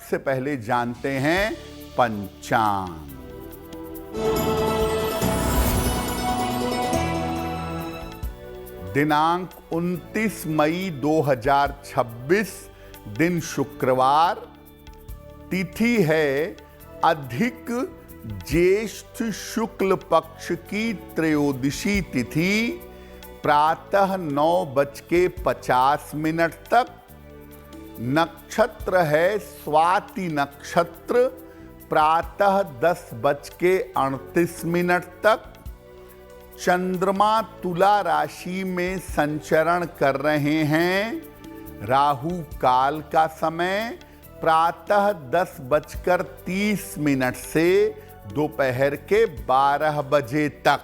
सबसे पहले जानते हैं पंचांग। दिनांक 29 मई 2026, दिन शुक्रवार, तिथि है अधिक ज्येष्ठ शुक्ल पक्ष की त्रयोदशी तिथि, प्रातः 9:50 तक। नक्षत्र है स्वाति नक्षत्र, प्रातः 10:38 तक। चंद्रमा तुला राशि में संचरण कर रहे हैं। राहु काल का समय प्रातः 10:30 से दोपहर के 12 बजे तक।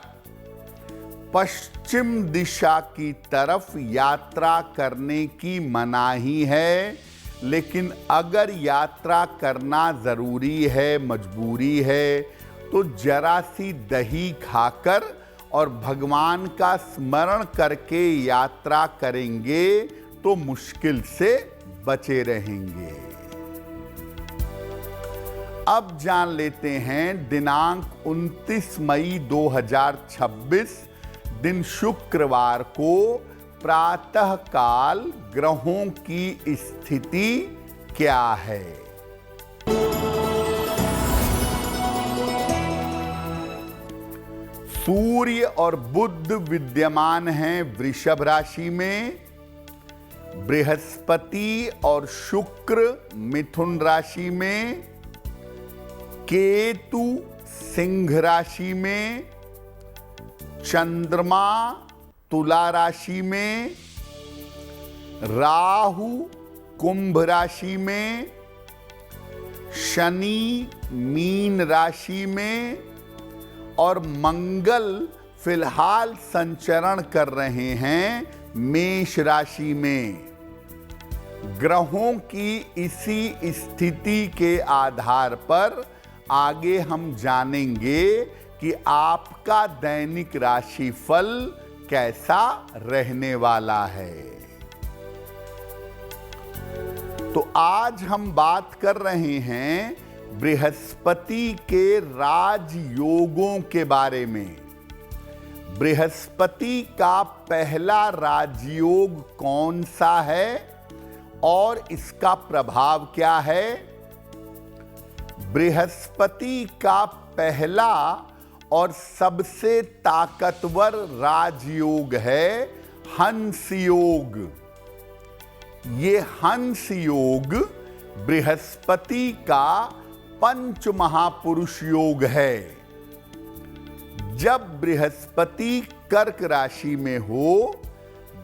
पश्चिम दिशा की तरफ यात्रा करने की मनाही है, लेकिन अगर यात्रा करना जरूरी है, मजबूरी है, तो जरा सी दही खाकर और भगवान का स्मरण करके यात्रा करेंगे तो मुश्किल से बचे रहेंगे। अब जान लेते हैं दिनांक 29 मई 2026, दिन शुक्रवार को प्रातः काल ग्रहों की स्थिति क्या है। सूर्य और बुध विद्यमान हैं वृषभ राशि में। बृहस्पति और शुक्र मिथुन राशि में। केतु सिंह राशि में। चंद्रमा तुला राशि में। राहु कुंभ राशि में। शनि मीन राशि में और मंगल फिलहाल संचरण कर रहे हैं मेष राशि में। ग्रहों की इसी स्थिति के आधार पर आगे हम जानेंगे कि आपका दैनिक राशिफल कैसा रहने वाला है। तो आज हम बात कर रहे हैं बृहस्पति के राजयोगों के बारे में। बृहस्पति का पहला राजयोग कौन सा है और इसका प्रभाव क्या है? बृहस्पति का पहला और सबसे ताकतवर राजयोग है हंस योग। ये हंस योग बृहस्पति का पंच महापुरुष योग है। जब बृहस्पति कर्क राशि में हो,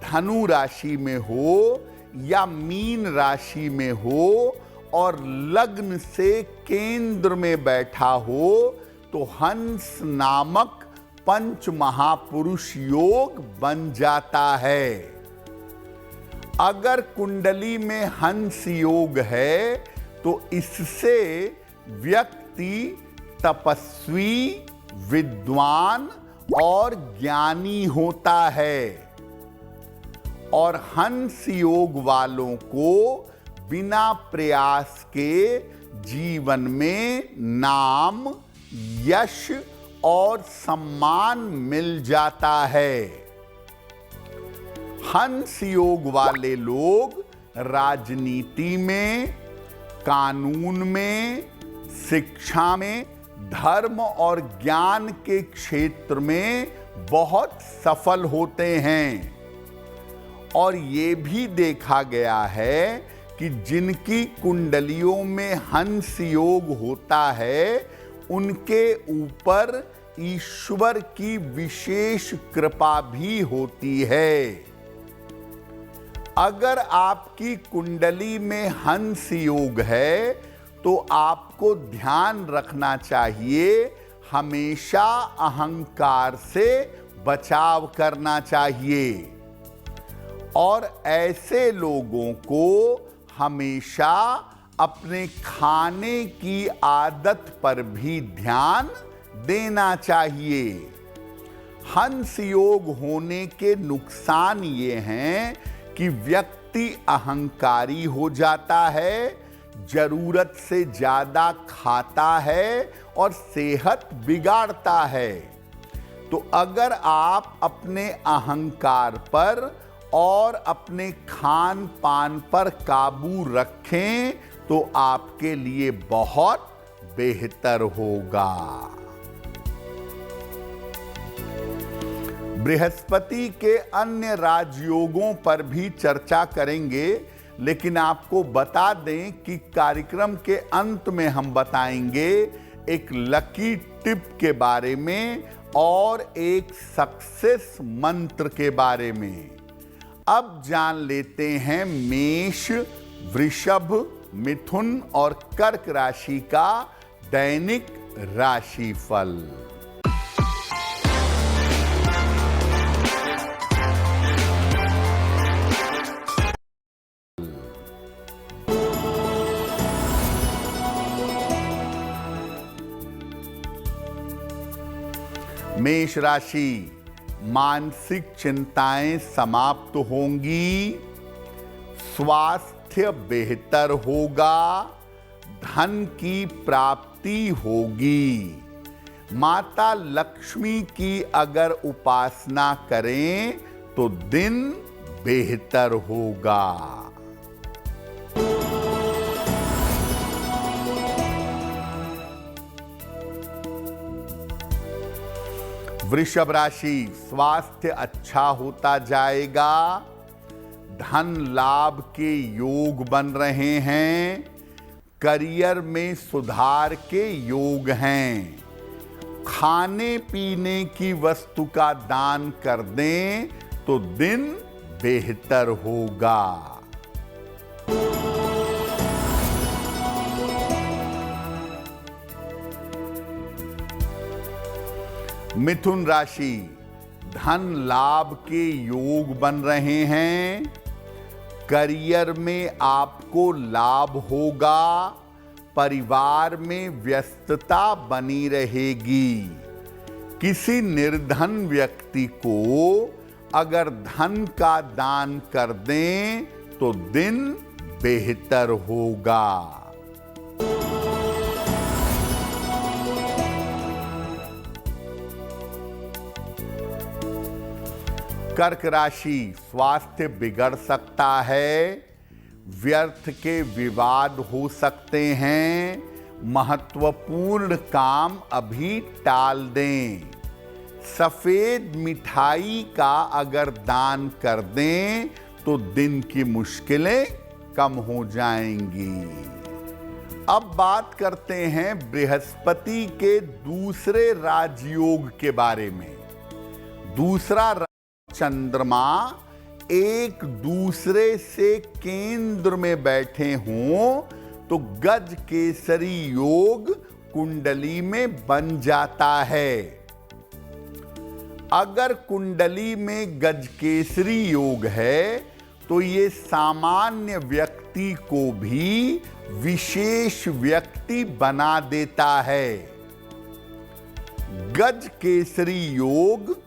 धनु राशि में हो या मीन राशि में हो और लग्न से केंद्र में बैठा हो, तो हंस नामक पंच महापुरुष योग बन जाता है। अगर कुंडली में हंस योग है तो इससे व्यक्ति तपस्वी, विद्वान और ज्ञानी होता है। और हंस योग वालों को बिना प्रयास के जीवन में नाम, यश और सम्मान मिल जाता है। हंस योग वाले लोग राजनीति में, कानून में, शिक्षा में, धर्म और ज्ञान के क्षेत्र में बहुत सफल होते हैं। और ये भी देखा गया है कि जिनकी कुंडलियों में हंस योग होता है, उनके ऊपर ईश्वर की विशेष कृपा भी होती है। अगर आपकी कुंडली में हंस योग है तो आपको ध्यान रखना चाहिए, हमेशा अहंकार से बचाव करना चाहिए। और ऐसे लोगों को हमेशा अपने खाने की आदत पर भी ध्यान देना चाहिए। हंस योग होने के नुकसान ये हैं कि व्यक्ति अहंकारी हो जाता है, जरूरत से ज्यादा खाता है और सेहत बिगाड़ता है। तो अगर आप अपने अहंकार पर और अपने खान पान पर काबू रखें तो आपके लिए बहुत बेहतर होगा। बृहस्पति के अन्य राजयोगों पर भी चर्चा करेंगे, लेकिन आपको बता दें कि कार्यक्रम के अंत में हम बताएंगे एक लकी टिप के बारे में और एक सक्सेस मंत्र के बारे में। अब जान लेते हैं मेष, वृषभ, मिथुन और कर्क राशि का दैनिक राशिफल। मेष राशि, मानसिक चिंताएं समाप्त होंगी, स्वास्थ्य बेहतर होगा, धन की प्राप्ति होगी। माता लक्ष्मी की अगर उपासना करें तो दिन बेहतर होगा। वृषभ राशि, स्वास्थ्य अच्छा होता जाएगा, धन लाभ के योग बन रहे हैं, करियर में सुधार के योग हैं। खाने पीने की वस्तु का दान कर दें तो दिन बेहतर होगा। मिथुन राशि, धन लाभ के योग बन रहे हैं, करियर में आपको लाभ होगा, परिवार में व्यस्तता बनी रहेगी। किसी निर्धन व्यक्ति को अगर धन का दान कर दें तो दिन बेहतर होगा। कर्क राशि, स्वास्थ्य बिगड़ सकता है, व्यर्थ के विवाद हो सकते हैं, महत्वपूर्ण काम अभी टाल दें। सफेद मिठाई का अगर दान कर दें तो दिन की मुश्किलें कम हो जाएंगी। अब बात करते हैं बृहस्पति के दूसरे राजयोग के बारे में। दूसरा चंद्रमा एक दूसरे से केंद्र में बैठे हों तो गज केसरी योग कुंडली में बन जाता है। अगर कुंडली में गज केसरी योग है तो ये सामान्य व्यक्ति को भी विशेष व्यक्ति बना देता है। गज केसरी योग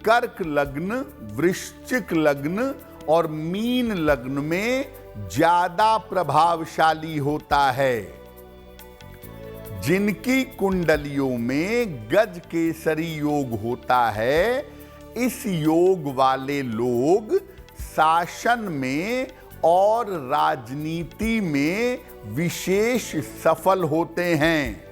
कर्क लग्न, वृश्चिक लग्न और मीन लग्न में ज्यादा प्रभावशाली होता है। जिनकी कुंडलियों में गज केसरी योग होता है, इस योग वाले लोग शासन में और राजनीति में विशेष सफल होते हैं।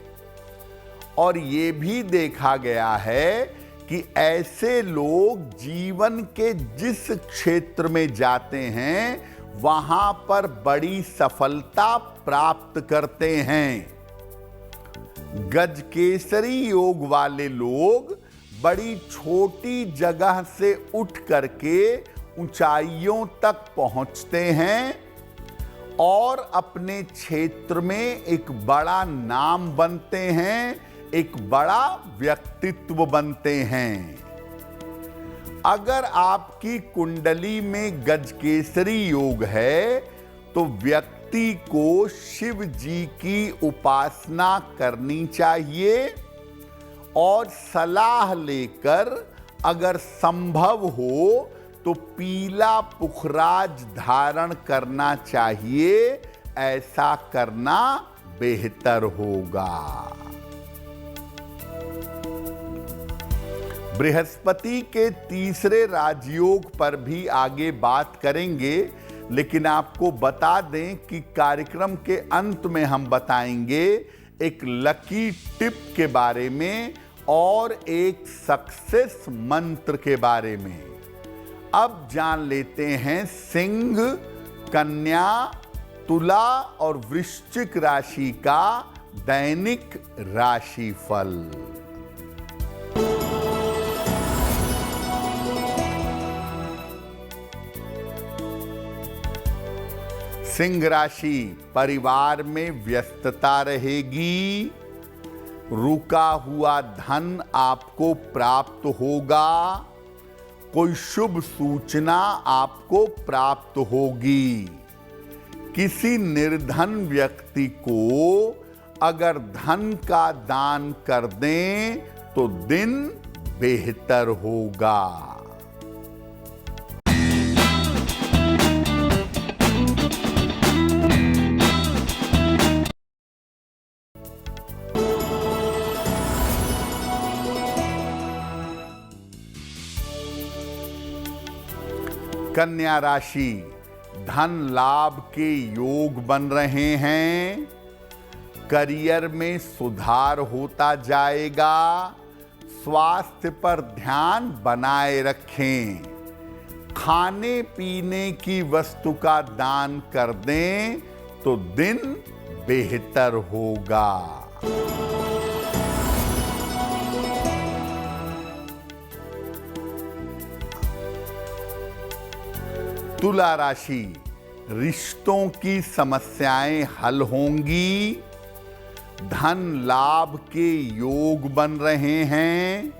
और ये भी देखा गया है कि ऐसे लोग जीवन के जिस क्षेत्र में जाते हैं वहां पर बड़ी सफलता प्राप्त करते हैं। गज केसरी योग वाले लोग बड़ी छोटी जगह से उठ करके ऊंचाइयों तक पहुंचते हैं और अपने क्षेत्र में एक बड़ा नाम बनते हैं, एक बड़ा व्यक्तित्व बनते हैं। अगर आपकी कुंडली में गजकेसरी योग है तो व्यक्ति को शिव जी की उपासना करनी चाहिए और सलाह लेकर अगर संभव हो तो पीला पुखराज धारण करना चाहिए, ऐसा करना बेहतर होगा। बृहस्पति के तीसरे राजयोग पर भी आगे बात करेंगे, लेकिन आपको बता दें कि कार्यक्रम के अंत में हम बताएंगे एक लकी टिप के बारे में और एक सक्सेस मंत्र के बारे में। अब जान लेते हैं सिंह, कन्या, तुला और वृश्चिक राशि का दैनिक राशिफल। सिंह राशि, परिवार में व्यस्तता रहेगी। रुका हुआ धन आपको प्राप्त होगा। कोई शुभ सूचना आपको प्राप्त होगी। किसी निर्धन व्यक्ति को अगर धन का दान कर दें तो दिन बेहतर होगा। कन्या राशि, धन लाभ के योग बन रहे हैं। करियर में सुधार होता जाएगा। स्वास्थ्य पर ध्यान बनाए रखें। खाने पीने की वस्तु का दान कर दें तो दिन बेहतर होगा। तुला राशि, रिश्तों की समस्याएं हल होंगी। धन लाभ के योग बन रहे हैं।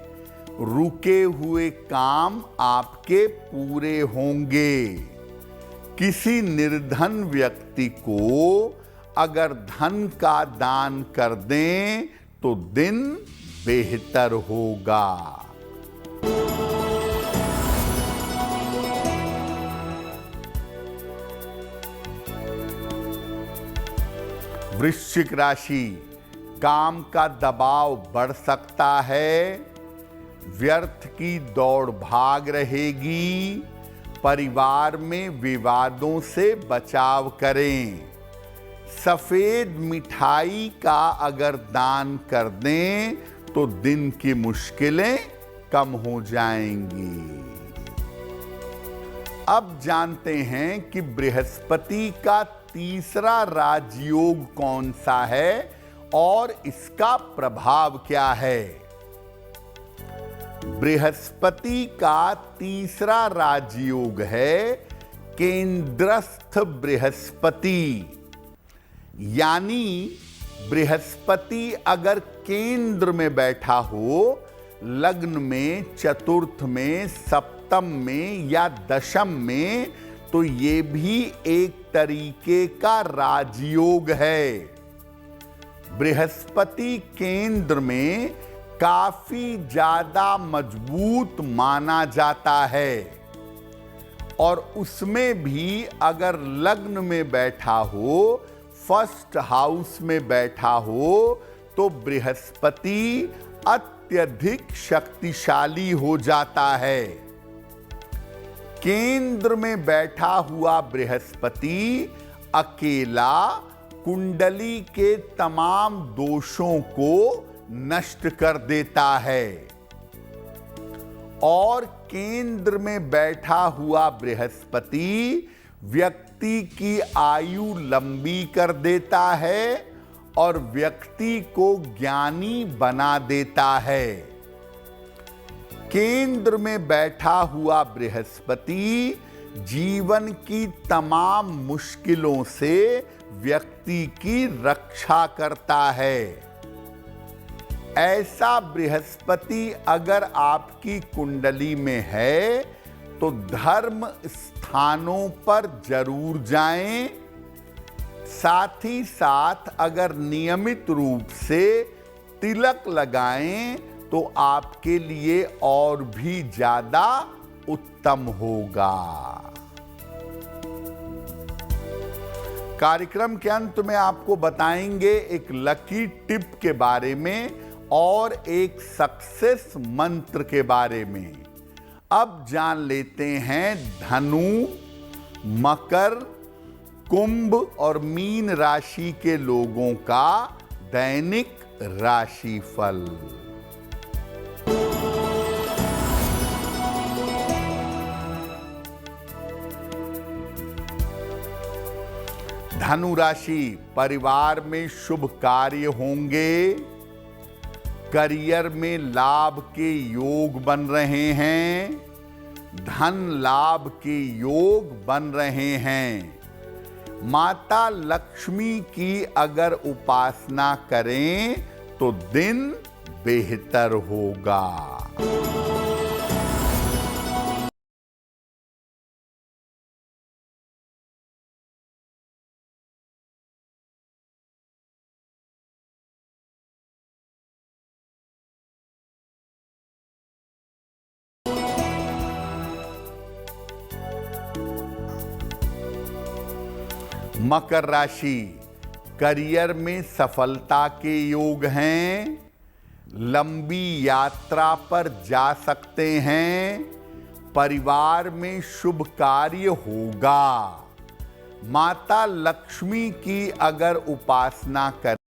रुके हुए काम आपके पूरे होंगे। किसी निर्धन व्यक्ति को अगर धन का दान कर दें तो दिन बेहतर होगा। वृश्चिक राशि, काम का दबाव बढ़ सकता है। व्यर्थ की दौड़ भाग रहेगी। परिवार में विवादों से बचाव करें। सफेद मिठाई का अगर दान कर दें तो दिन की मुश्किलें कम हो जाएंगी। अब जानते हैं कि बृहस्पति का तीसरा राजयोग कौन सा है और इसका प्रभाव क्या है। बृहस्पति का तीसरा राजयोग है केंद्रस्थ बृहस्पति। यानी बृहस्पति अगर केंद्र में बैठा हो, लग्न में, चतुर्थ में, सप्तम में या दशम में, तो ये भी एक तरीके का राजयोग है। बृहस्पति केंद्र में काफी ज्यादा मजबूत माना जाता है और उसमें भी अगर लग्न में बैठा हो, फर्स्ट हाउस में बैठा हो, तो बृहस्पति अत्यधिक शक्तिशाली हो जाता है। केंद्र में बैठा हुआ बृहस्पति अकेला कुंडली के तमाम दोषों को नष्ट कर देता है और केंद्र में बैठा हुआ बृहस्पति व्यक्ति की आयु लंबी कर देता है और व्यक्ति को ज्ञानी बना देता है। केंद्र में बैठा हुआ बृहस्पति जीवन की तमाम मुश्किलों से व्यक्ति की रक्षा करता है। ऐसा बृहस्पति अगर आपकी कुंडली में है तो धर्म स्थानों पर जरूर जाएं। साथ ही साथ अगर नियमित रूप से तिलक लगाएं तो आपके लिए और भी ज्यादा उत्तम होगा। कार्यक्रम के अंत में आपको बताएंगे एक लकी टिप के बारे में और एक सक्सेस मंत्र के बारे में। अब जान लेते हैं धनु, मकर, कुंभ और मीन राशि के लोगों का दैनिक राशिफल। धनु राशि, परिवार में शुभ कार्य होंगे। करियर में लाभ के योग बन रहे हैं। धन लाभ के योग बन रहे हैं। माता लक्ष्मी की अगर उपासना करें तो दिन बेहतर होगा। मकर राशि, करियर में सफलता के योग हैं। लंबी यात्रा पर जा सकते हैं। परिवार में शुभ कार्य होगा। माता लक्ष्मी की अगर उपासना करें